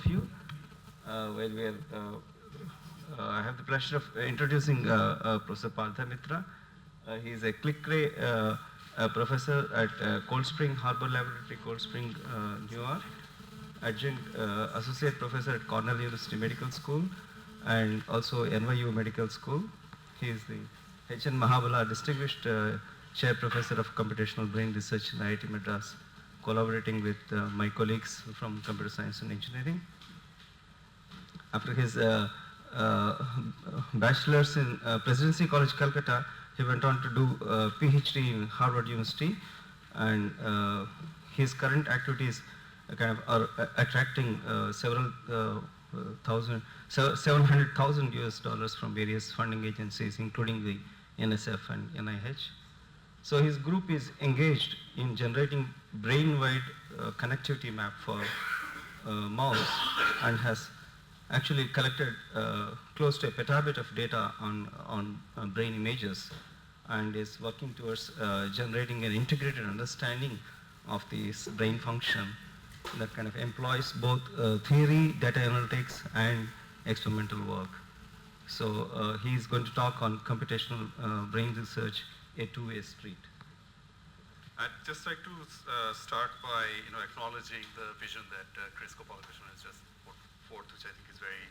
you. I have the pleasure of introducing Prof.Partha Mithra. He is a Click-Ray professor at Cold Spring Harbor Laboratory, Cold Spring, New York, adjunct associate professor at Cornell University Medical School, and also NYU Medical School. He is the H.N. Mahabala Distinguished Chair Professor of Computational Brain Research in IIT Madras, collaborating with my colleagues from Computer Science and Engineering. After his bachelor's in Presidency College, Calcutta, he went on to do PhD in Harvard University, and his current activities are attracting $700,000 US from various funding agencies, including the NSF and NIH. So his group is engaged in generating brain-wide connectivity map for mouse, and has actually collected close to a petabit of data on brain images, and is working towards generating an integrated understanding of this brain function that kind of employs both theory, data analytics, and experimental work. So he's going to talk on computational brain research, a two-way street. I'd just like to start by acknowledging the vision that Chris Gopalakrishnan has just put forth, which I think is very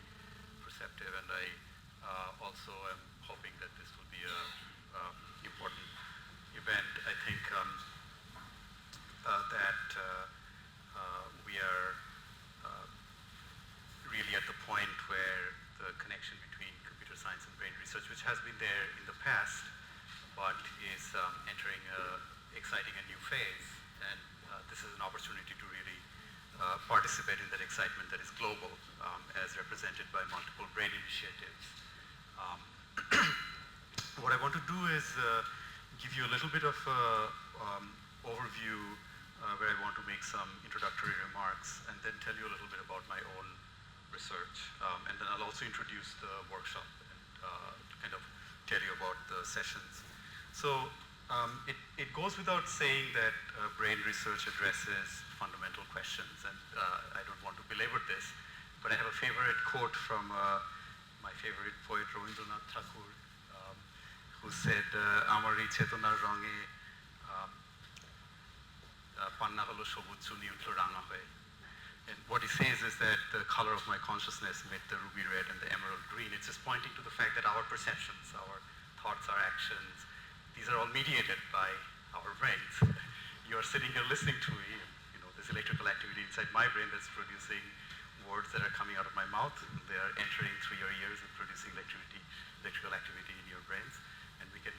perceptive, and I also am hoping that this will be an important event. I think that we are really at the point where the connection between computer science and brain research, which has been there in the past, but is entering an exciting and new phase, and this is an opportunity to really participate in that excitement that is global, as represented by multiple brain initiatives. What I want to do is give you a little bit of overview where I want to make some introductory remarks, and then tell you a little bit about my own research, and then I'll also introduce the workshop and to kind of tell you about the sessions. So it goes without saying that brain research addresses fundamental questions, and I don't want to belabor this, but I have a favorite quote from my favorite poet, Rabindranath Tagore, who said, "Amar ei chetonar range panna holo সবুজ চুনি উঠলো রাঙা হয়ে." And what he says is that the color of my consciousness met the ruby red and the emerald green. It's just pointing to the fact that our perceptions, our thoughts, our actions, these are all mediated by our brains. You are sitting here listening to me, there's electrical activity inside my brain that's producing words that are coming out of my mouth. They are entering through your ears and producing electrical activity in your brains. And we can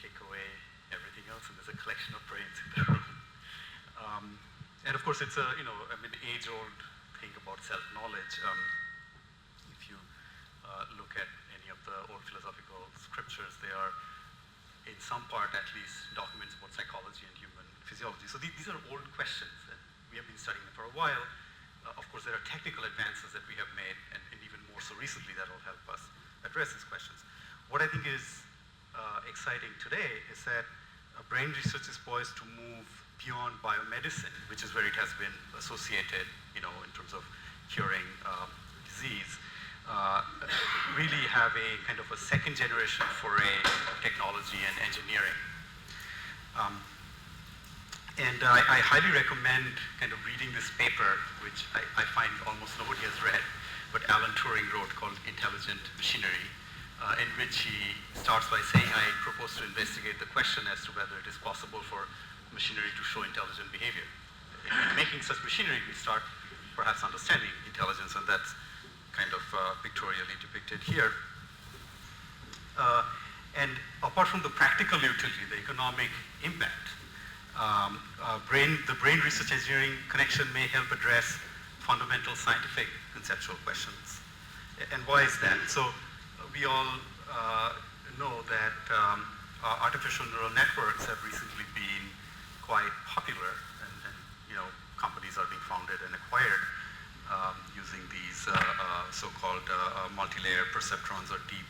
take away everything else, and there's a collection of brains in the room. And of course, it's an age-old thing about self-knowledge. If you look at any of the old philosophical scriptures, they are, in some part at least, documents about psychology and human physiology. So these are old questions, and we have been studying them for a while. Of course, there are technical advances that we have made, and even more so recently, that will help us address these questions. What I think is exciting today is that brain research is poised to move beyond biomedicine, which is where it has been associated, in terms of curing disease. Really have a kind of a second generation foray of technology and engineering. And I highly recommend kind of reading this paper, which I find almost nobody has read, but Alan Turing wrote, called Intelligent Machinery, in which he starts by saying, I propose to investigate the question as to whether it is possible for machinery to show intelligent behavior. In making such machinery, we start perhaps understanding intelligence, and that's kind of pictorially depicted here. And apart from the practical utility, the economic impact, the brain research engineering connection may help address fundamental scientific conceptual questions. And why is that? So we all know that artificial neural networks have recently been quite popular, and companies are being founded and acquired using these so-called multi-layer perceptrons or deep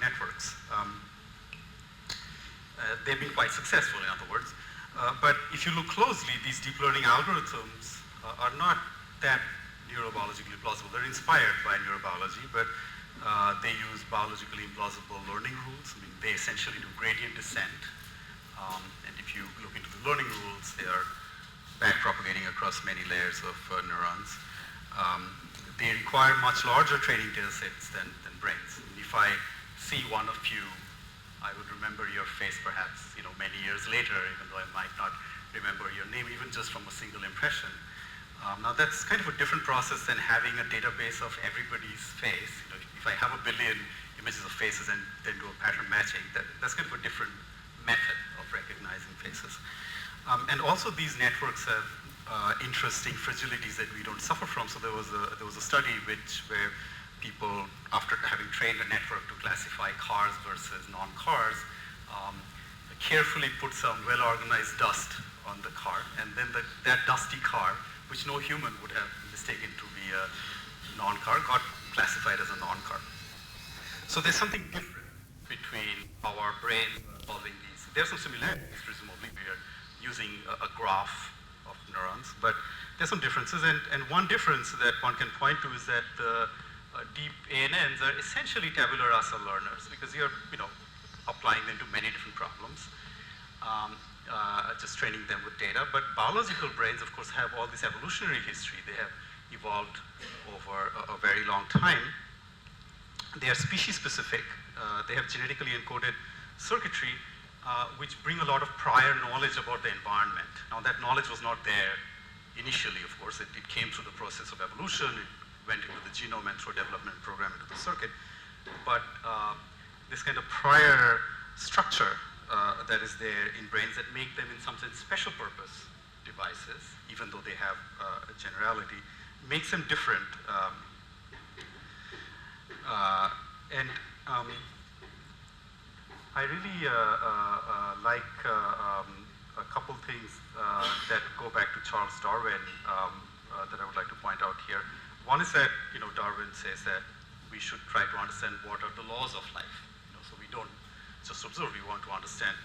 networks. They've been quite successful, in other words. But if you look closely, these deep learning algorithms are not that neurobiologically plausible. They're inspired by neurobiology, but they use biologically implausible learning rules. I mean, they essentially do gradient descent. And if you look into the learning rules, they are backpropagating across many layers of neurons. They require much larger training data sets than brains. And if I see one of you, I would remember your face perhaps, many years later, even though I might not remember your name, even just from a single impression. Now that's kind of a different process than having a database of everybody's face. If I have a billion images of faces and then do a pattern matching, that's kind of a different method of recognizing faces. And also these networks have interesting fragilities that we don't suffer from. So there was a study where people, after having trained a network to classify cars versus non-cars, carefully put some well-organized dust on the car, and then that dusty car, which no human would have mistaken to be a non-car, got classified as a non-car. So there's something different between our brains solving these. There's some similarities, presumably. We are using a graph of neurons, but there's some differences, and one difference that one can point to is that the deep ANNs are essentially tabula rasa learners, because you're applying them to many different problems, just training them with data. But biological brains, of course, have all this evolutionary history. They have evolved over a very long time. They are species specific. They have genetically encoded circuitry, which bring a lot of prior knowledge about the environment. Now that knowledge was not there initially, of course. It came through the process of evolution. It went into the genome and through a development program into the circuit. But this kind of prior structure that is there in brains that make them in some sense special purpose devices, even though they have a generality, makes them different. I really like a couple things that go back to Charles Darwin that I would like to point out here. One is that Darwin says that we should try to understand what are the laws of life. So we don't just observe; we want to understand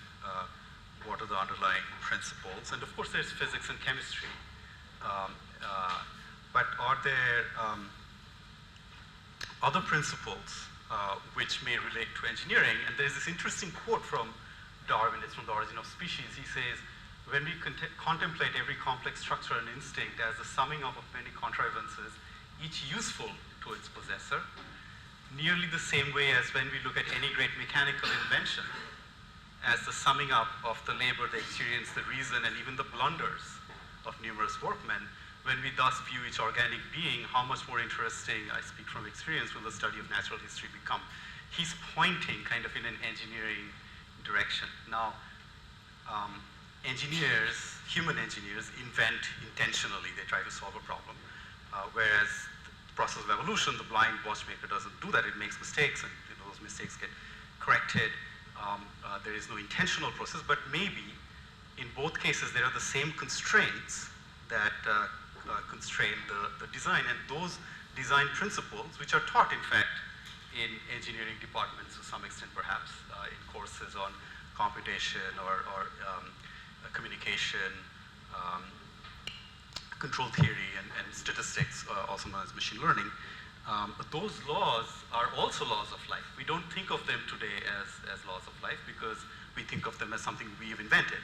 what are the underlying principles. And of course, there's physics and chemistry. But are there other principles which may relate to engineering? And there's this interesting quote from Darwin. It's from The Origin of Species. He says, when we contemplate every complex structure and instinct as the summing up of many contrivances, each useful to its possessor, nearly the same way as when we look at any great mechanical invention as the summing up of the labor, the experience, the reason, and even the blunders of numerous workmen, when we thus view each organic being, how much more interesting, I speak from experience, will the study of natural history become? He's pointing kind of in an engineering direction. Now, human engineers invent intentionally. They try to solve a problem, whereas the process of evolution, the blind watchmaker doesn't do that. It makes mistakes, and those mistakes get corrected. There is no intentional process, but maybe in both cases there are the same constraints that constrain the design, and those design principles, which are taught in fact in engineering departments to some extent perhaps, in courses on computation or communication, control theory, and statistics, also known as machine learning. But those laws are also laws of life. We don't think of them today as laws of life because we think of them as something we have invented.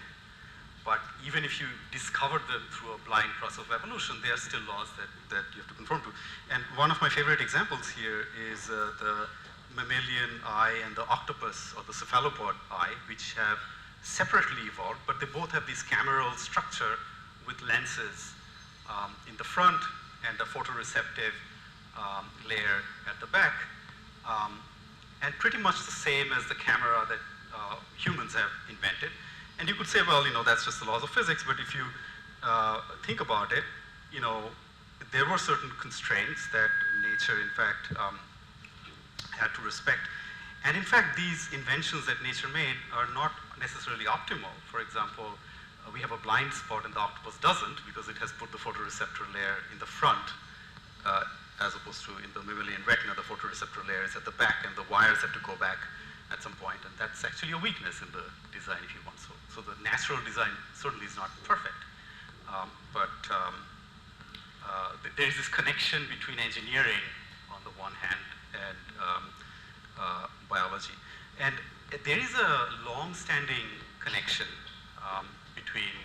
But even if you discover them through a blind process of evolution, they are still laws that you have to conform to. And one of my favorite examples here is the mammalian eye and the octopus or the cephalopod eye, which have separately evolved, but they both have this cameral structure with lenses in the front and a photoreceptive layer at the back, and pretty much the same as the camera that humans have invented. And you could say, well, that's just the laws of physics, but if you think about it, there were certain constraints that nature, in fact, had to respect. And in fact, these inventions that nature made are not necessarily optimal. For example, we have a blind spot and the octopus doesn't because it has put the photoreceptor layer in the front, as opposed to in the mammalian retina, the photoreceptor layer is at the back and the wires have to go back at some point, and that's actually a weakness in the design if you want so. So the natural design certainly is not perfect, but there is this connection between engineering on the one hand and biology. And there is a long-standing connection between,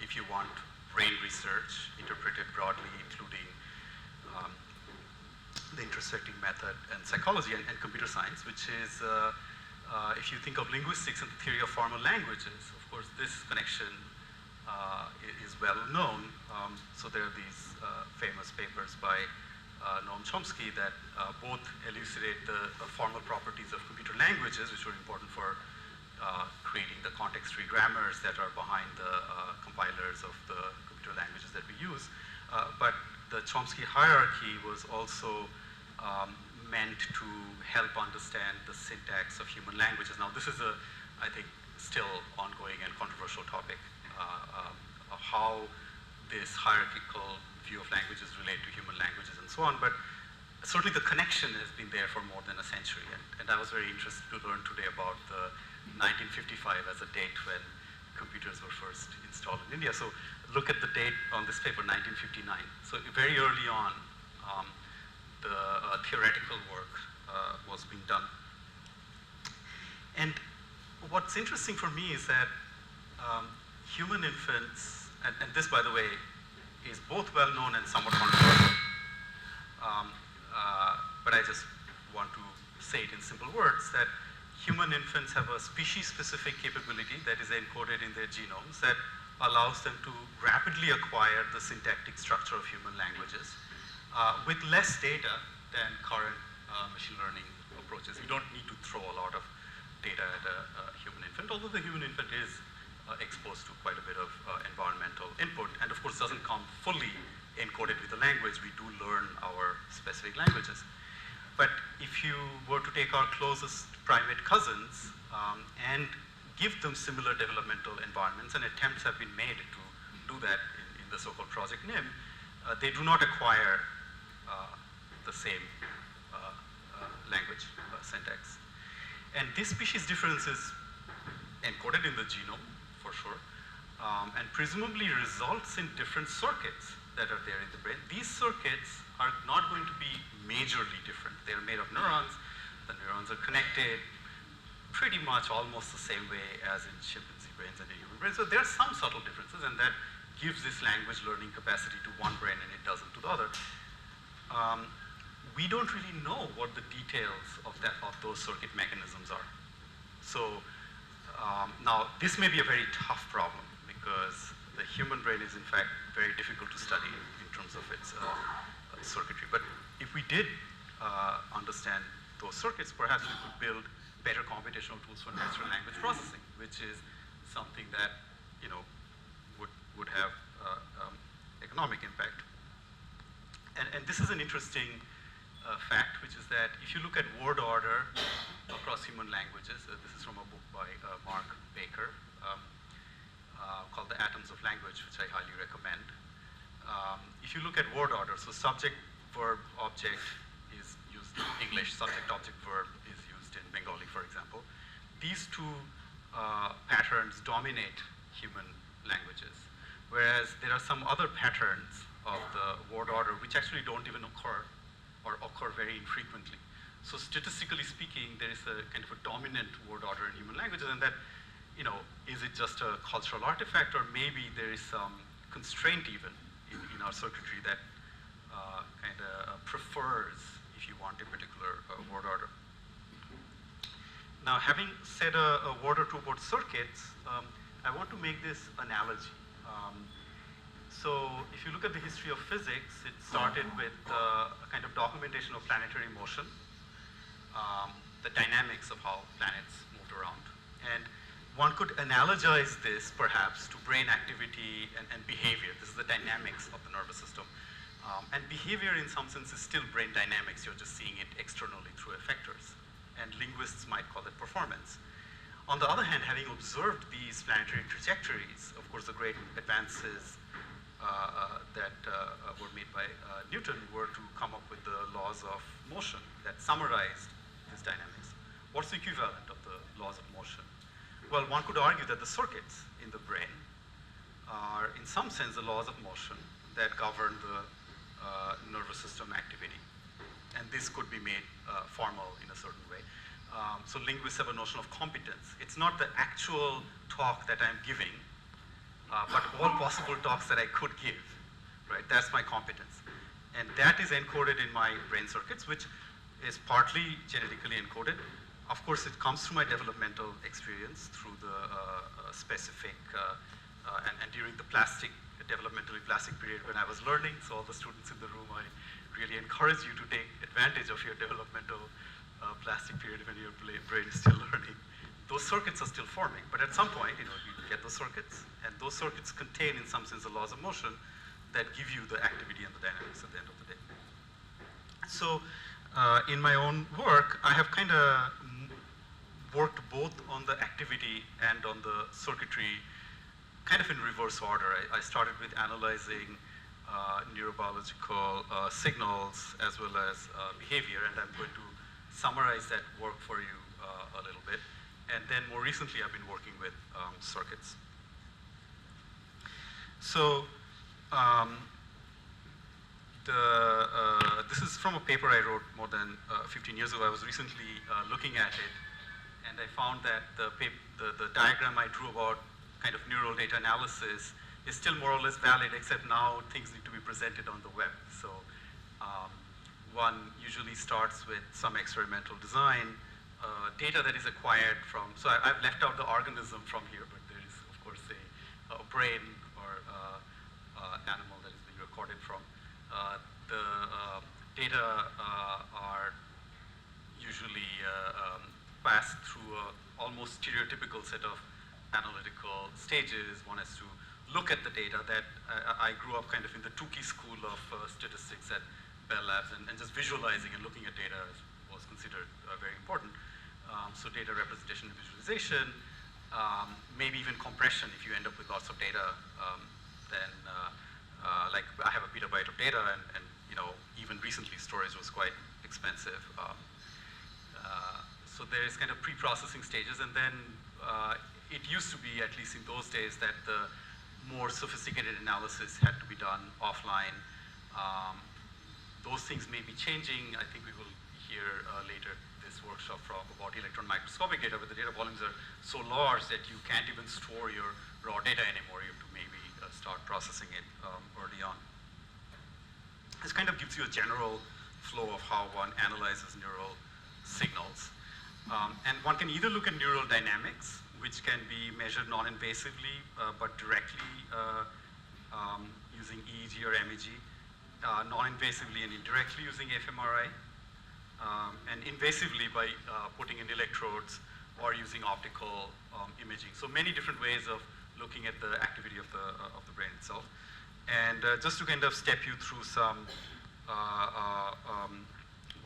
if you want, brain research, interpreted broadly, including the intersecting method, and psychology and computer science, which is, if you think of linguistics and the theory of formal languages, of course, this connection is well known. So there are these famous papers by Noam Chomsky that both elucidate the formal properties of computer languages, which were important for creating the context-free grammars that are behind the compilers of the computer languages that we use. But the Chomsky hierarchy was also meant to help understand the syntax of human languages. Now, this is I think, still ongoing and controversial topic of how this hierarchical view of languages relate to human languages and so on. But certainly the connection has been there for more than a century. And I was very interested to learn today about the 1955 as a date when computers were first installed in India. So look at the date on this paper, 1959. So very early on, the theoretical work was being done. And what's interesting for me is that human infants, and this, by the way, is both well known and somewhat controversial, but I just want to say it in simple words, that human infants have a species-specific capability that is encoded in their genomes that allows them to rapidly acquire the syntactic structure of human languages with less data than current machine learning approaches. You don't need to throw a lot of data at a human infant, although the human infant is exposed to quite a bit of environmental input, and of course doesn't come fully encoded with the language. We do learn our specific languages. But if you were to take our closest primate cousins and give them similar developmental environments, and attempts have been made to do that in the so-called Project NIM, they do not acquire the same language syntax. And this species difference is encoded in the genome, for sure, and presumably results in different circuits that are there in the brain. These circuits are not going to be majorly different. They're made of neurons. The neurons are connected pretty much almost the same way as in chimpanzee brains and in human brains. So there are some subtle differences, and that gives this language learning capacity to one brain and it doesn't to the other. We don't really know what the details of those circuit mechanisms are. So now this may be a very tough problem because the human brain is in fact very difficult to study in terms of its circuitry. But if we did understand those circuits, perhaps we could build better computational tools for natural language processing, which is something that would have economic impact. And this is an interesting fact, which is that if you look at word order across human languages, this is from a book by Mark Baker called The Atoms of Language, which I highly recommend. If you look at word order, so subject, verb, object is used in English, subject, object, verb is used in Bengali, for example. These two patterns dominate human languages, whereas there are some other patterns of the word order which actually don't even occur or occur very infrequently. So statistically speaking, there is a kind of a dominant word order in human languages, and that, is it just a cultural artifact, or maybe there is some constraint even in our circuitry that kind of prefers, if you want, a particular word order. Now, having said a word or two about circuits, I want to make this analogy. So if you look at the history of physics, it started with a kind of documentation of planetary motion, the dynamics of how planets moved around. And one could analogize this perhaps to brain activity and behavior. This is the dynamics of the nervous system. And behavior in some sense is still brain dynamics. You're just seeing it externally through effectors. And linguists might call it performance. On the other hand, having observed these planetary trajectories, of course the great advances that were made by Newton were to come up with the laws of motion that summarized these dynamics. What's the equivalent of the laws of motion? Well, one could argue that the circuits in the brain are, in some sense, the laws of motion that govern the nervous system activity. And this could be made formal in a certain way. So linguists have a notion of competence. It's not the actual talk that I'm giving, but all possible talks that I could give, right? That's my competence. And that is encoded in my brain circuits, which is partly genetically encoded. Of course, it comes through my developmental experience, through the specific, and during the developmentally plastic period when I was learning. So all the students in the room, I really encourage you to take advantage of your developmental plastic period when your brain is still learning. Those circuits are still forming, but at some point, you get those circuits, and those circuits contain, in some sense, the laws of motion that give you the activity and the dynamics at the end of the day. So, in my own work, I have kind of worked both on the activity and on the circuitry, kind of in reverse order. I started with analyzing neurobiological signals as well as behavior, and I'm going to summarize that work for you a little bit. And then more recently, I've been working with circuits. So this is from a paper I wrote more than 15 years ago. I was recently looking at it, and I found that the diagram I drew about kind of neural data analysis is still more or less valid, except now things need to be presented on the web. So one usually starts with some experimental design, data that is acquired from, so I've left out the organism from here, but there is, of course, a brain or animal that is being recorded from. The data are usually passed through an almost stereotypical set of analytical stages. One has to look at the data. That I grew up kind of in the Tukey school of statistics at Bell Labs, and just visualizing and looking at data was considered very important. So data representation and visualization, maybe even compression if you end up with lots of data. Then, like I have a petabyte of data, and even recently storage was quite expensive. So there is kind of pre-processing stages, and then it used to be, at least in those days, that the more sophisticated analysis had to be done offline. Those things may be changing. I think we will hear later this workshop about electron microscopic data, but the data volumes are so large that you can't even store your raw data anymore. You have to maybe start processing it early on. This kind of gives you a general flow of how one analyzes neural signals. And one can either look at neural dynamics, which can be measured non-invasively, but directly using EEG or MEG, non-invasively and indirectly using fMRI, and invasively by putting in electrodes or using optical imaging. So many different ways of looking at the activity of the brain itself. And just to kind of step you through some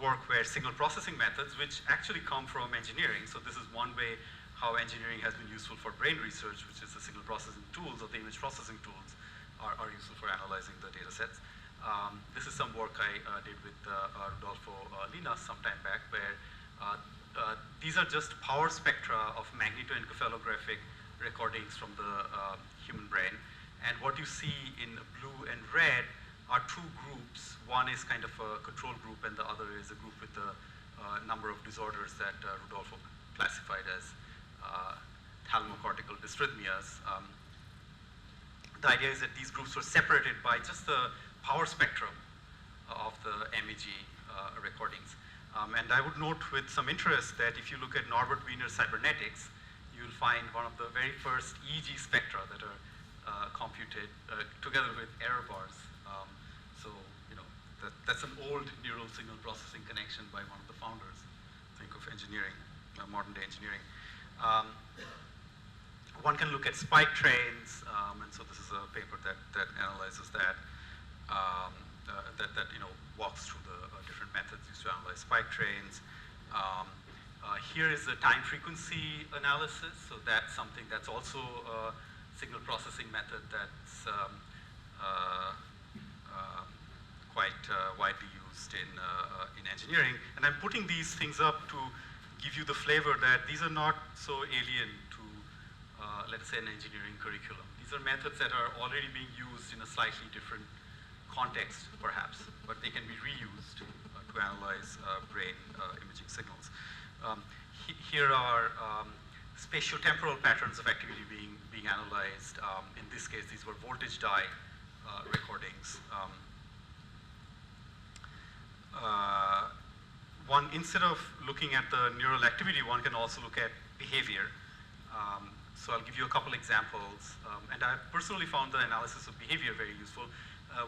work where signal processing methods, which actually come from engineering. So this is one way how engineering has been useful for brain research, which is the signal processing tools or the image processing tools are useful for analyzing the data sets. This is some work I did with Rodolfo Linas some time back, where these are just power spectra of magnetoencephalographic recordings from the human brain. And what you see in blue and red are two groups. One is kind of a control group, and the other is a group with the number of disorders that Rodolfo classified as thalamocortical dysrhythmias. The idea is that these groups were separated by just the power spectrum of the MEG recordings. And I would note with some interest that if you look at Norbert Wiener's cybernetics, you'll find one of the very first EEG spectra that are computed together with error bars. So, that's an old neural signal processing connection by one of the founders. Think of engineering, modern day engineering. One can look at spike trains, and so this is a paper that analyzes that, walks through the different methods used to analyze spike trains. Here is the time frequency analysis, so that's something that's also a signal processing method that's quite widely used in engineering. And I'm putting these things up to give you the flavor that these are not so alien to, let's say, an engineering curriculum. These are methods that are already being used in a slightly different context, perhaps, but they can be reused to analyze brain imaging signals. Here are spatiotemporal patterns of activity being analyzed. In this case, these were voltage dye recordings. Instead of looking at the neural activity, one can also look at behavior. So I'll give you a couple examples. And I personally found the analysis of behavior very useful.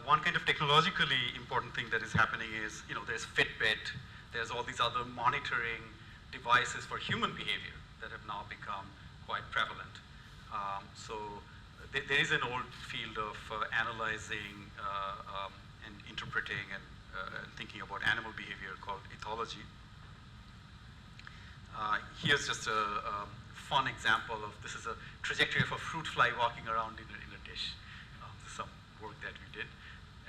One kind of technologically important thing that is happening is, there's Fitbit, there's all these other monitoring devices for human behavior that have now become quite prevalent. So there is an old field of analyzing and interpreting and thinking about animal behavior called ethology. Here's just a fun example of, this is a trajectory of a fruit fly walking around in a dish. This is some work that we did,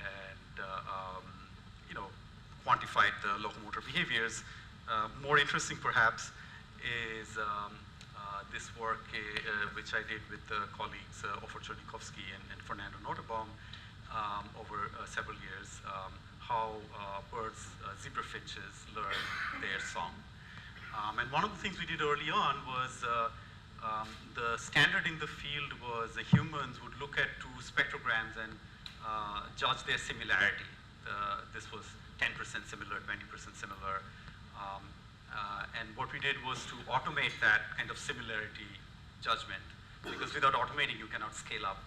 and quantified the locomotor behaviors. More interesting perhaps is this work which I did with colleagues Ofer Chernikovsky and Fernando Notenbaum over several years, how birds, zebra finches, learn their song. And one of the things we did early on was the standard in the field was the humans would look at two spectrograms and judge their similarity. This was 10% similar, 20% similar. And what we did was to automate that kind of similarity judgment, because without automating, you cannot scale up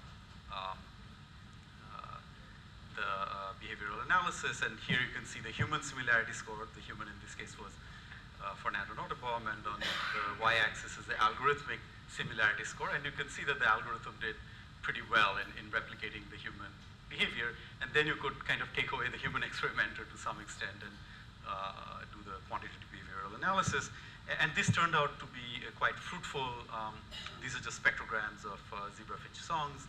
the behavioral analysis. And here you can see the human similarity score. The human in this case was Fernando Notenbaum, and on the y-axis is the algorithmic similarity score. And you can see that the algorithm did pretty well in replicating the human behavior. And then you could kind of take away the human experimenter to some extent and do the quantitative behavioral analysis. And this turned out to be quite fruitful. These are just spectrograms of zebra finch songs.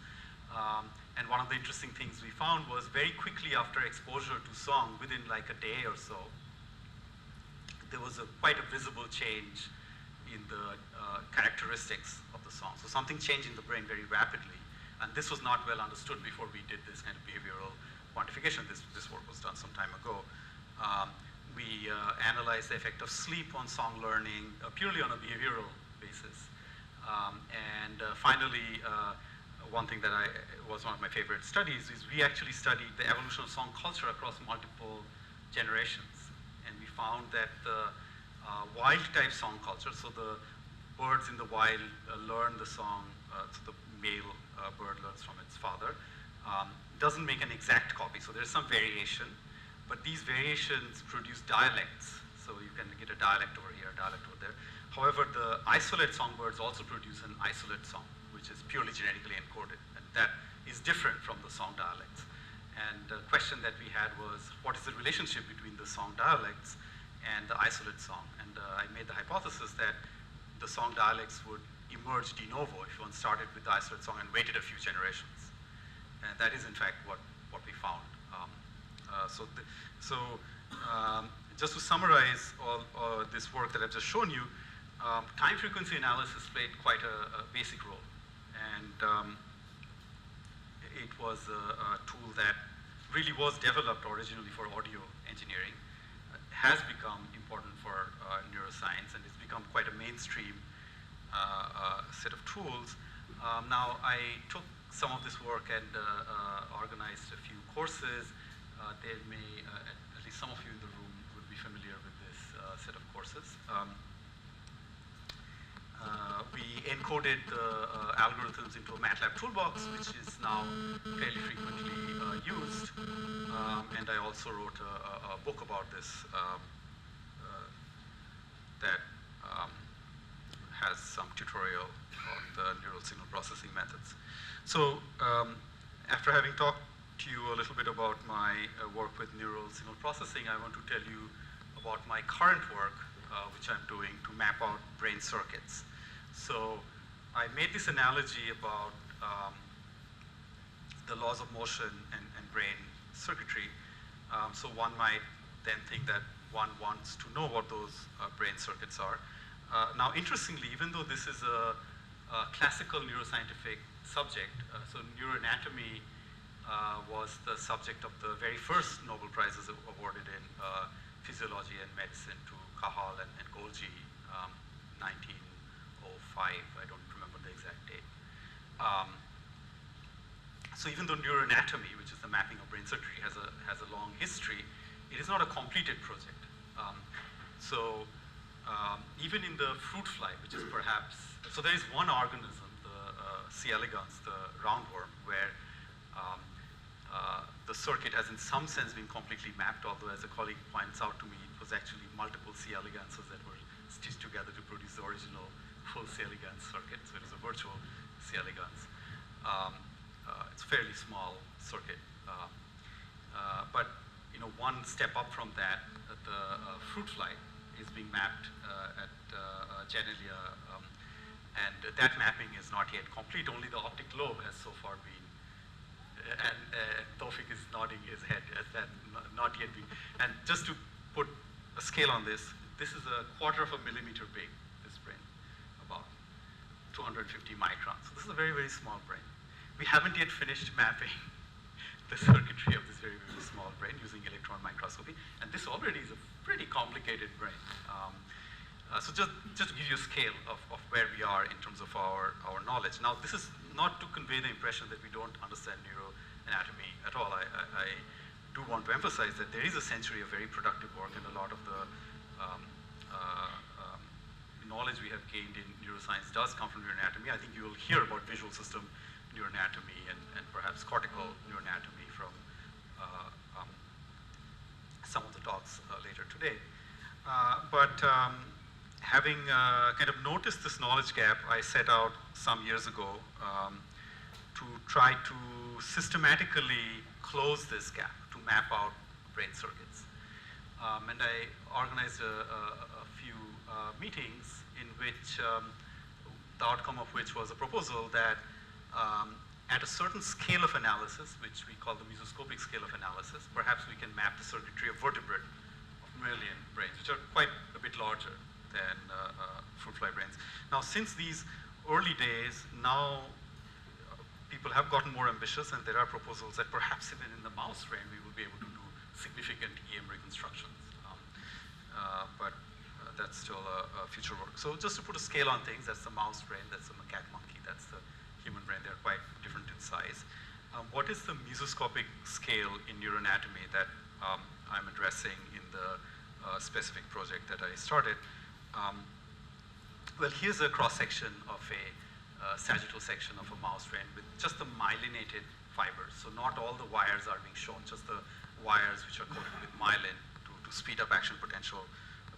And one of the interesting things we found was very quickly after exposure to song, within like a day or so, there was quite a visible change in the characteristics of the song. So something changed in the brain very rapidly. And this was not well understood before we did this kind of behavioral quantification. This work was done some time ago. We analyzed the effect of sleep on song learning purely on a behavioral basis. Finally, one thing that was one of my favorite studies is we actually studied the evolution of song culture across multiple generations. And we found that the wild type song culture, so the birds in the wild learn the song, so the male bird learns from its father, doesn't make an exact copy. So there's some variation, but these variations produce dialects. So you can get a dialect over here, a dialect over there. However, the isolate songbirds also produce an isolate song, which is purely genetically encoded. And that is different from the song dialects. And the question that we had was, what is the relationship between the song dialects and the isolate song? And I made the hypothesis that the song dialects would emerge de novo if one started with the isolate song and waited a few generations. And that is, in fact, what we found. Just to summarize all this work that I've just shown you, time frequency analysis played quite a basic role. And it was a tool that really was developed originally for audio engineering, has become important for neuroscience, and it's become quite a mainstream set of tools. Now, I took some of this work and organized a few courses. There may, at least some of you in the room would be familiar with this set of courses. We encoded the algorithms into a MATLAB toolbox, which is now fairly frequently used. And I also wrote a book about this that has some tutorial on the neural signal processing methods. So after having talked to you a little bit about my work with neural signal processing, I want to tell you about my current work, which I'm doing to map out brain circuits. So I made this analogy about the laws of motion and brain circuitry. So one might then think that one wants to know what those brain circuits are. Now, interestingly, even though this is a classical neuroscientific subject, so neuroanatomy was the subject of the very first Nobel Prizes awarded in physiology and medicine to Cajal and Golgi, 1905. I don't remember the exact date. So even though neuroanatomy, which is the mapping of brain circuitry, has a long history, it is not a completed project. Even in the fruit fly, which is perhaps, so there is one organism, the C. elegans, the roundworm, where the circuit has in some sense been completely mapped, although as a colleague points out to me, it was actually multiple C. eleganses that were stitched together to produce the original full C. elegans circuit, so it is a virtual C. elegans. It's a fairly small circuit. But one step up from that, the fruit fly is being mapped at Genelia, and that mapping is not yet complete. Only the optic lobe has so far been, and Tawfiq is nodding his head as that not yet been. And just to put a scale on this, this is a quarter of a millimeter big, this brain, about 250 microns. So this is a very, very small brain. We haven't yet finished mapping the circuitry of this very, very small brain using electron microscopy, and this already is a pretty complicated brain. So just to give you a scale of where we are in terms of our knowledge. Now, this is not to convey the impression that we don't understand neuroanatomy at all. I do want to emphasize that there is a century of very productive work, and a lot of the knowledge we have gained in neuroscience does come from neuroanatomy. I think you will hear about visual system neuroanatomy and perhaps cortical neuroanatomy from some of the talks later today. Having kind of noticed this knowledge gap, I set out some years ago to try to systematically close this gap, to map out brain circuits. And I organized a few meetings in which the outcome of which was a proposal that at a certain scale of analysis, which we call the mesoscopic scale of analysis, perhaps we can map the circuitry of vertebrate of mammalian brains, which are quite a bit larger than fruit fly brains. Now, since these early days, now people have gotten more ambitious, and there are proposals that perhaps even in the mouse brain we will be able to do significant EM reconstructions. But that's still a future work. So just to put a scale on things, that's the mouse brain, that's the macaque monkey, that's the human brain. They're quite different in size. What is the mesoscopic scale in neuroanatomy that I'm addressing in the specific project that I started? Well, here's a cross-section of a sagittal section of a mouse brain with just the myelinated fibers. So not all the wires are being shown, just the wires which are coated with myelin to speed up action potential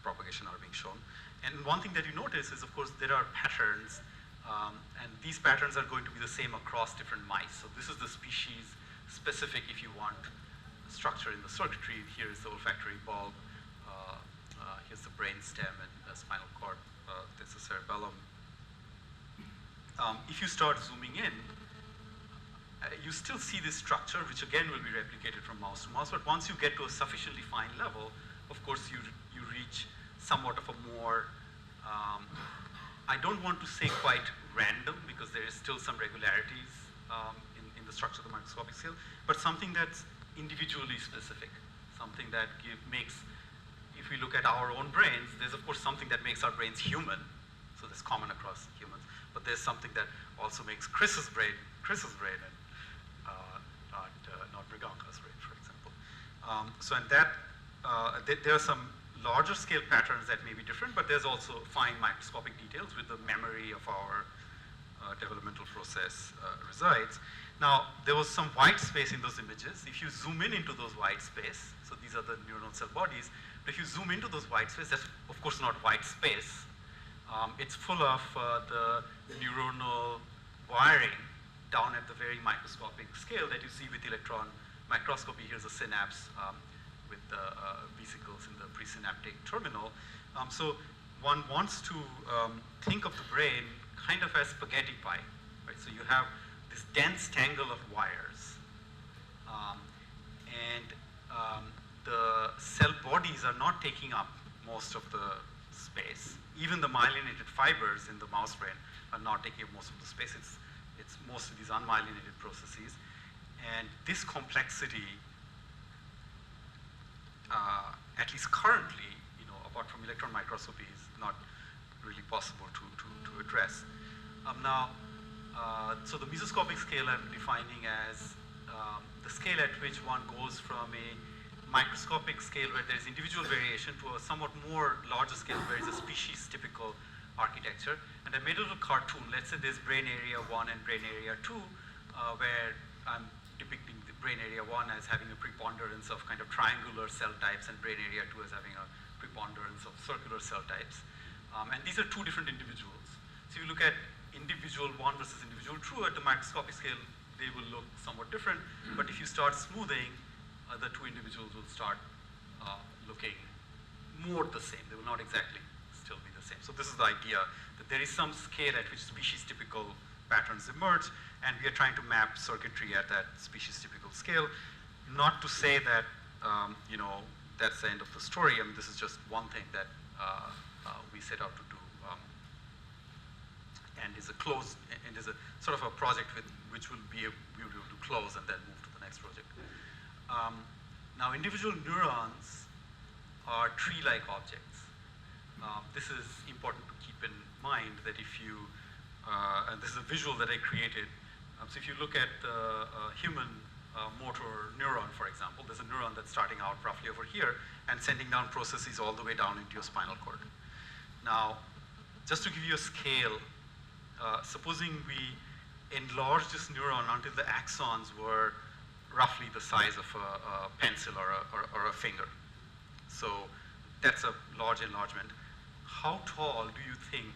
propagation are being shown. And one thing that you notice is, of course, there are patterns, and these patterns are going to be the same across different mice. So this is the species specific, if you want, structure in the circuitry. Here is the olfactory bulb. Here's the brain stem and the spinal cord. There's the cerebellum. If you start zooming in, you still see this structure, which again will be replicated from mouse to mouse. But once you get to a sufficiently fine level, of course, you reach somewhat of a more, I don't want to say quite random, because there is still some regularities in the structure of the microscopic scale, but something that's individually specific, something that makes, if we look at our own brains, there's of course something that makes our brains human, so that's common across humans, but there's something that also makes Chris's brain and not Briganka's brain, for example. So in that, there are some larger scale patterns that may be different, but there's also fine microscopic details with the memory of our developmental process resides. Now, there was some white space in those images. If you zoom in into those white space, so these are the neuronal cell bodies, but if you zoom into those white space, that's of course not white space. It's full of the neuronal wiring down at the very microscopic scale that you see with electron microscopy. Here's a synapse with the vesicles in the presynaptic terminal. So one wants to think of the brain kind of as spaghetti pie, right? So you have this dense tangle of wires, and the cell bodies are not taking up most of the space. Even the myelinated fibers in the mouse brain are not taking up most of the space. It's mostly these unmyelinated processes. And this complexity, at least currently, apart from electron microscopy, is not really possible to address. So the mesoscopic scale I'm defining as the scale at which one goes from a microscopic scale where there is individual variation to a somewhat more larger scale where it's a species-typical architecture. And I made a little cartoon. Let's say there's brain area 1 and brain area 2, where I'm depicting the brain area 1 as having a preponderance of kind of triangular cell types and brain area 2 as having a preponderance of circular cell types. And these are two different individuals. So you look at individual 1 versus individual 2 at the microscopic scale, they will look somewhat different. But if you start smoothing, the two individuals will start looking more the same. They will not exactly still be the same. So this is the idea, that there is some scale at which species-typical patterns emerge, and we are trying to map circuitry at that species-typical scale. Not to say that, that's the end of the story. I mean, this is just one thing that we set out to do, and is a closed, and is a sort of a project which we'll be able to close and then move to the next project. Now, individual neurons are tree-like objects. This is important to keep in mind, that if you, and this is a visual that I created. So if you look at the human motor neuron, for example, there's a neuron that's starting out roughly over here and sending down processes all the way down into your spinal cord. Now, just to give you a scale, supposing we enlarge this neuron until the axons were roughly the size of a pencil or a finger. So that's a large enlargement. How tall do you think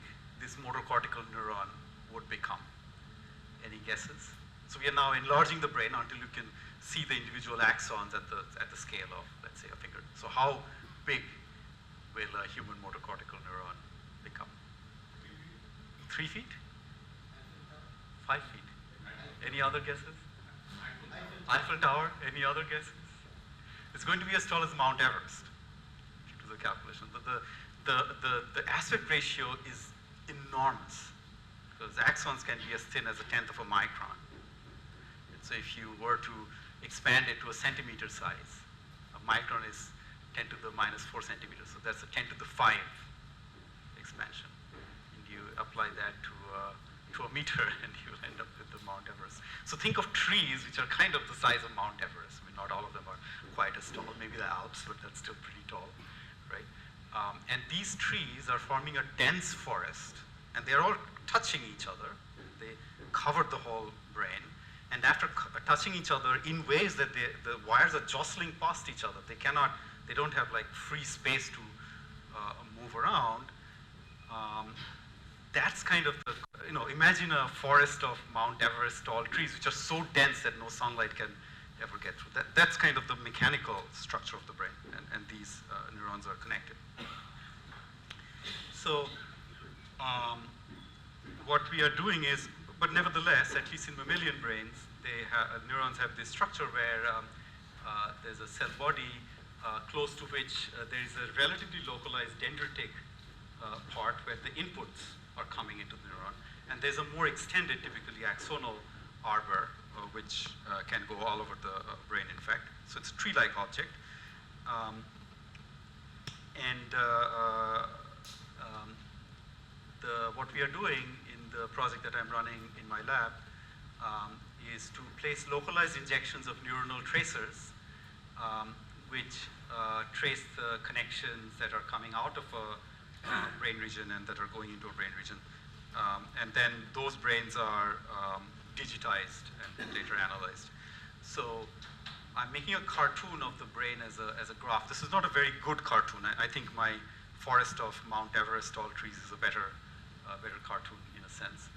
this motor cortical neuron would become? Any guesses? So we are now enlarging the brain until you can see the individual axons at the scale of, let's say, a finger. So how big will a human motor cortical neuron become? 3 feet? 5 feet? Any other guesses? Eiffel Tower? Any other guesses? It's going to be as tall as Mount Everest, if you do the calculation. The aspect ratio is enormous, because axons can be as thin as 1/10 of a micron. And so if you were to expand it to a centimeter size, a micron is 10 to the minus 4 centimeters, so that's a 10 to the 5 expansion. And you apply that to a meter, and you'll end up with the Mount Everest. So think of trees which are kind of the size of Mount Everest. I mean, not all of them are quite as tall, maybe the Alps, but that's still pretty tall, right? And these trees are forming a dense forest, and they're all touching each other. They cover the whole brain, and after touching each other in ways that the wires are jostling past each other, they don't have like free space to move around. That's kind of imagine a forest of Mount Everest tall trees which are so dense that no sunlight can ever get through. That's kind of the mechanical structure of the brain, and these neurons are connected. So what we are doing is, but nevertheless, at least in mammalian brains, neurons have this structure where there's a cell body close to which there is a relatively localized dendritic part where the inputs are coming into the neuron, and there's a more extended, typically axonal arbor, which can go all over the brain, in fact. So it's a tree-like object. What we are doing in the project that I'm running in my lab is to place localized injections of neuronal tracers, which trace the connections that are coming out of a brain region and that are going into a brain region. And then those brains are digitized and later analyzed. So I'm making a cartoon of the brain as a graph. This is not a very good cartoon. I think my forest of Mount Everest tall trees is a better cartoon in a sense.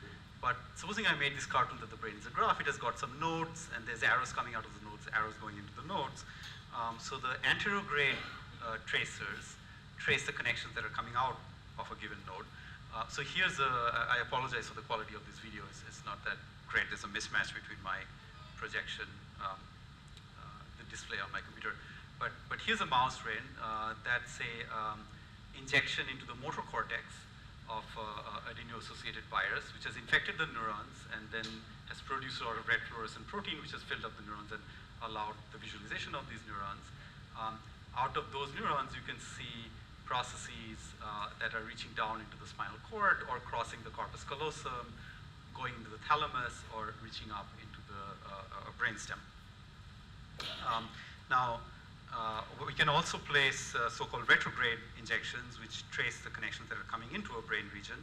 But supposing I made this cartoon that the brain is a graph, it has got some nodes, and there's arrows coming out of the nodes, arrows going into the nodes. So the anterograde tracers trace the connections that are coming out of a given node. So here's I apologize for the quality of this video. It's not that great. There's a mismatch between my projection, the display on my computer. But here's a mouse brain. That's a injection into the motor cortex of adeno-associated virus, which has infected the neurons and then has produced a lot of red fluorescent protein, which has filled up the neurons and allowed the visualization of these neurons. Out of those neurons, you can see processes that are reaching down into the spinal cord or crossing the corpus callosum, going into the thalamus, or reaching up into the brainstem. Now, we can also place so-called retrograde injections, which trace the connections that are coming into a brain region.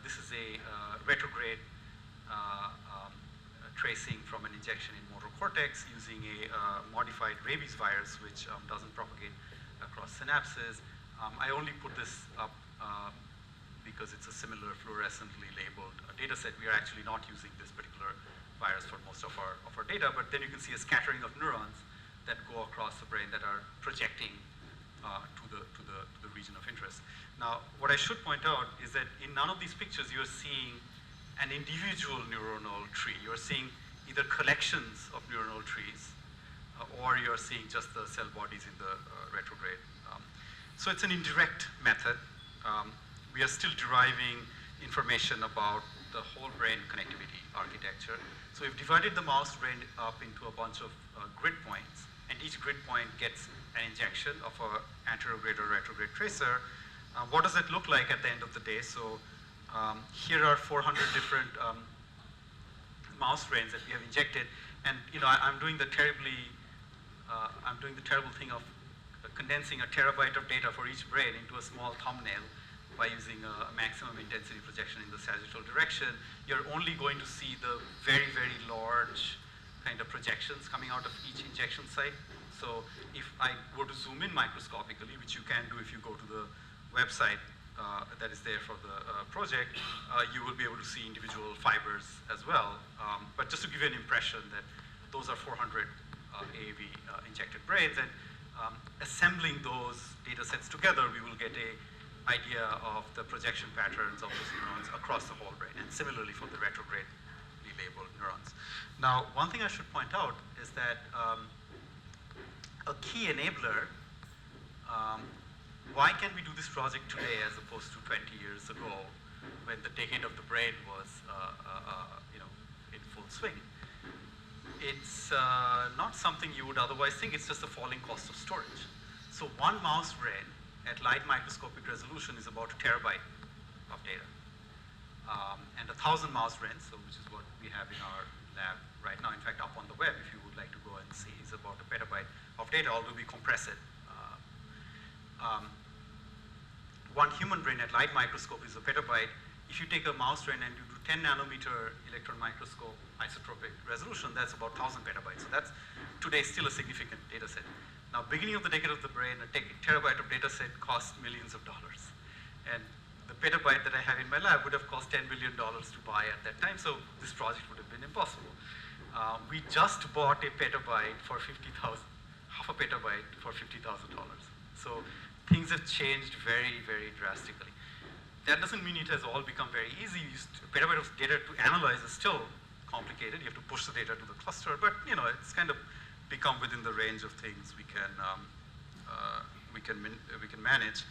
This is a retrograde tracing from an injection in motor cortex using a modified rabies virus, which doesn't propagate across synapses. I only put this up because it's a similar fluorescently labeled data set. We are actually not using this particular virus for most of our data, but then you can see a scattering of neurons that go across the brain that are projecting to the region of interest. Now, what I should point out is that in none of these pictures you're seeing an individual neuronal tree. You're seeing either collections of neuronal trees or you're seeing just the cell bodies in the retrograde. So it's an indirect method. We are still deriving information about the whole brain connectivity architecture. So we've divided the mouse brain up into a bunch of grid points, and each grid point gets an injection of an anterograde or retrograde tracer. What does that look like at the end of the day? So here are 400 different mouse brains that we have injected, and I'm doing the terrible thing of condensing a terabyte of data for each brain into a small thumbnail by using a maximum intensity projection in the sagittal direction. You're only going to see the very, very large kind of projections coming out of each injection site. So if I were to zoom in microscopically, which you can do if you go to the website that is there for the project, you will be able to see individual fibers as well. But just to give you an impression that those are 400 AAV injected brains, and assembling those data sets together, we will get a idea of the projection patterns of those neurons across the whole brain, and similarly for the retrogradely labeled neurons. Now, one thing I should point out is that a key enabler, why can we do this project today as opposed to 20 years ago when the decade of the brain was in full swing? It's not something you would otherwise think. It's just a falling cost of storage. So one mouse brain at light microscopic resolution is about a terabyte of data. And 1,000 mouse brains, which is what we have in our lab right now, in fact up on the web if you would like to go and see, is about a petabyte of data, although we compress it. One human brain at light microscope is a petabyte. If you take a mouse brain and you do 10 nanometer electron microscope isotropic resolution, that's about 1,000 petabytes. So that's today still a significant data set. Now, beginning of the decade of the brain, a terabyte of data set cost millions of dollars. And the petabyte that I have in my lab would have cost $10 billion to buy at that time, so this project would have been impossible. We just bought a petabyte for half a petabyte for $50,000. So things have changed very, very drastically. That doesn't mean it has all become very easy. A petabyte of data to analyze is still complicated. You have to push the data to the cluster, but it's kind of become within the range of things we can manage.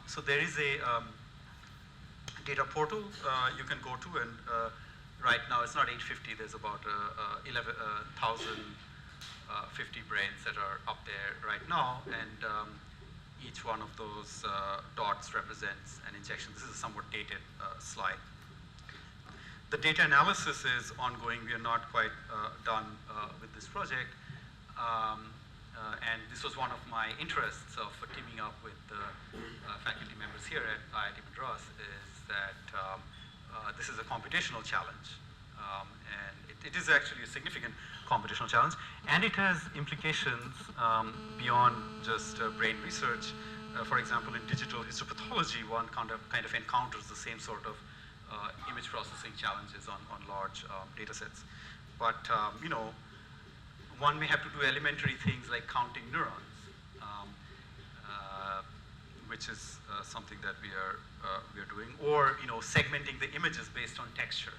So there is a data portal you can go to, and right now it's not 850. There's about 1,050 brains that are up there right now, and each one of those dots represents an injection. This is a somewhat dated slide. The data analysis is ongoing. We are not quite done with this project. And this was one of my interests of teaming up with the faculty members here at IIT Madras, is that this is a computational challenge. And it is actually a significant computational challenge. And it has implications beyond just brain research. For example, in digital histopathology, one kind of encounters the same sort of image processing challenges on large data sets. But, one may have to do elementary things like counting neurons, which is something that we are doing, or segmenting the images based on texture.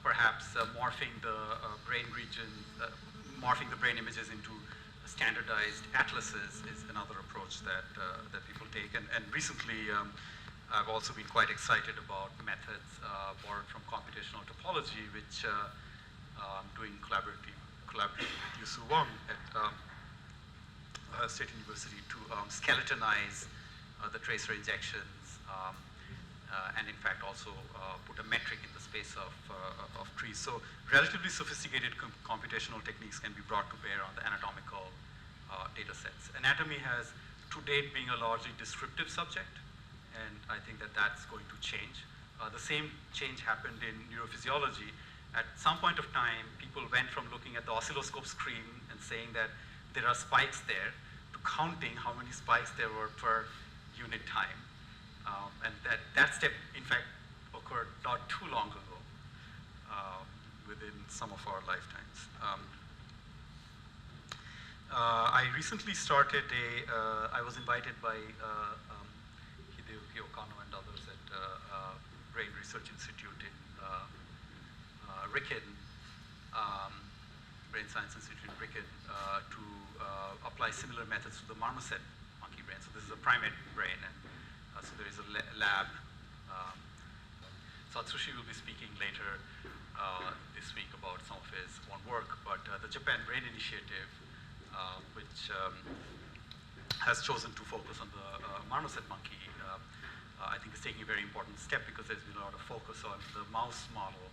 Perhaps morphing the brain region, morphing the brain images into standardized atlases is another approach that people take. And recently, I've also been quite excited about methods borrowed from computational topology, which I'm doing collaboratively with Yusu Wang at State University to skeletonize the tracer injections and in fact also put a metric in the space of trees. So relatively sophisticated computational techniques can be brought to bear on the anatomical data sets. Anatomy has to date being a largely descriptive subject, and I think that that's going to change. The same change happened in neurophysiology. At some point of time, people went from looking at the oscilloscope screen and saying that there are spikes there to counting how many spikes there were per unit time. And that step, in fact, occurred not too long ago within some of our lifetimes. I recently started I was invited by Hideyuki Okano and others at Brain Research Institute in Riken, Brain Science Institute in Riken, to apply similar methods to the marmoset monkey brain. So this is a primate brain, and so there is a lab. Satsushi will be speaking later this week about some of his own work, but the Japan Brain Initiative, which has chosen to focus on the marmoset monkey, I think is taking a very important step because there's been a lot of focus on the mouse model,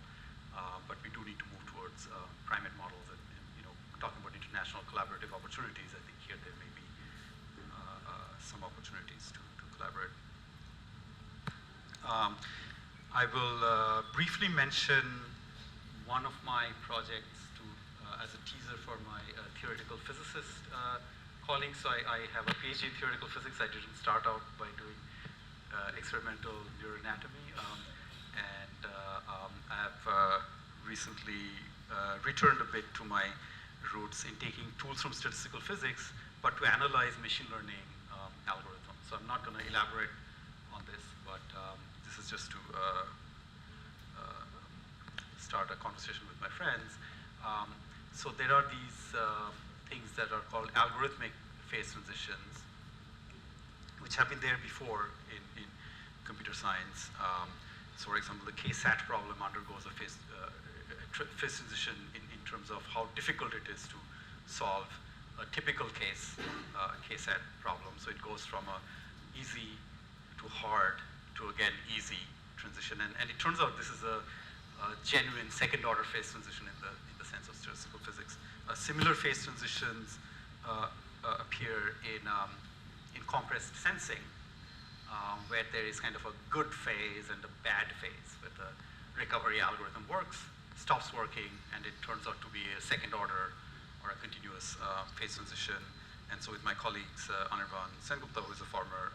but we do need to move towards primate models and talking about international collaborative opportunities. I think here there may be some opportunities to collaborate. I will briefly mention one of my projects as a teaser for my theoretical physicist colleagues. So I have a PhD in theoretical physics. I didn't start out by doing experimental neuroanatomy, and I have recently returned a bit to my roots in taking tools from statistical physics, but to analyze machine learning algorithms. So I'm not going to elaborate on this, but this is just to start a conversation with my friends. So there are these things that are called algorithmic phase transitions, which have been there before in computer science. So for example, the K-SAT problem undergoes a phase transition in terms of how difficult it is to solve a typical K-SAT problem. So it goes from a easy to hard to again easy transition. And it turns out this is a genuine second order phase transition in the sense of statistical physics. Similar phase transitions appear in compressed sensing, where there is kind of a good phase and a bad phase, where the recovery algorithm works, stops working, and it turns out to be a second order or a continuous phase transition. And so with my colleagues, Anirban Sengupta, who is a former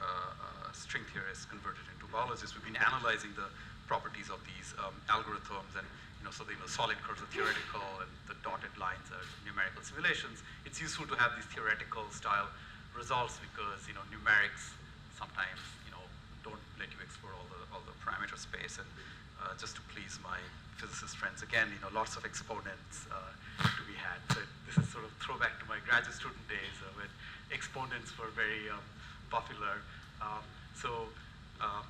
string theorist converted into biologist, we've been analyzing the properties of these algorithms, and so the solid curves are theoretical and the dotted lines are numerical simulations. It's useful to have these theoretical style results because numerics sometimes don't let you explore all the parameter space. And just to please my physicist friends, again, lots of exponents to be had. So this is sort of throwback to my graduate student days when exponents were very popular.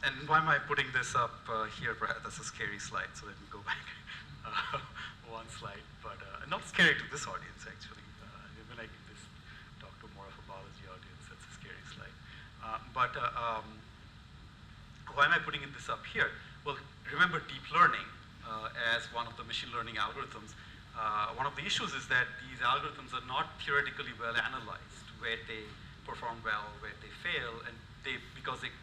And why am I putting this up here? Perhaps that's a scary slide, so let me go back one slide. But not scary to this audience, actually. When I give this talk to more of a biology audience, that's a scary slide. But why am I putting this up here? Well, remember deep learning as one of the machine learning algorithms. One of the issues is that these algorithms are not theoretically well analyzed, where they perform well, where they fail, and because they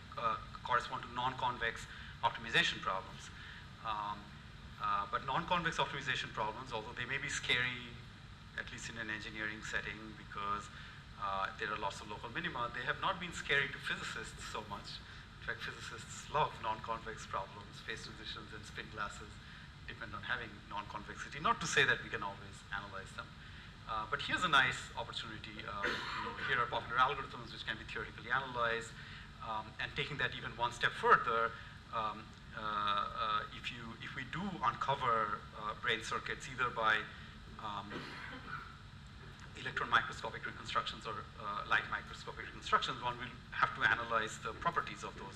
correspond to non-convex optimization problems. But non-convex optimization problems, although they may be scary, at least in an engineering setting, because there are lots of local minima, they have not been scary to physicists so much. In fact, physicists love non-convex problems. Phase transitions and spin glasses depend on having non-convexity. Not to say that we can always analyze them. But here's a nice opportunity. Here are popular algorithms which can be theoretically analyzed. And taking that even one step further, if we do uncover brain circuits either by electron microscopic reconstructions or light microscopic reconstructions, one will have to analyze the properties of those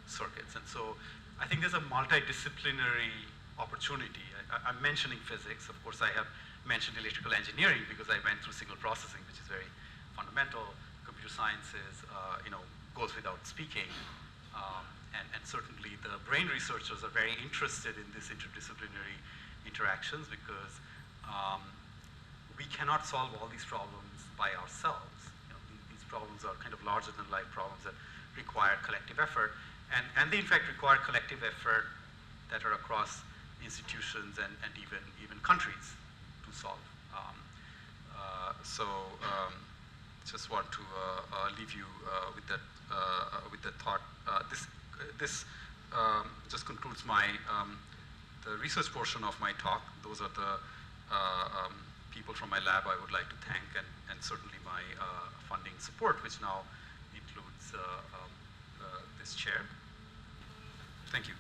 circuits. And so I think there's a multidisciplinary opportunity. I'm mentioning physics. Of course, I have mentioned electrical engineering because I went through signal processing, which is very fundamental. Computer sciences, goes without speaking. And certainly the brain researchers are very interested in this interdisciplinary interactions because we cannot solve all these problems by ourselves. These problems are kind of larger than life problems that require collective effort. And they in fact require collective effort that are across institutions and even countries to solve. Just want to leave you with that thought. This just concludes my the research portion of my talk. Those are the people from my lab I would like to thank, and certainly my funding support, which now includes this chair. Thank you.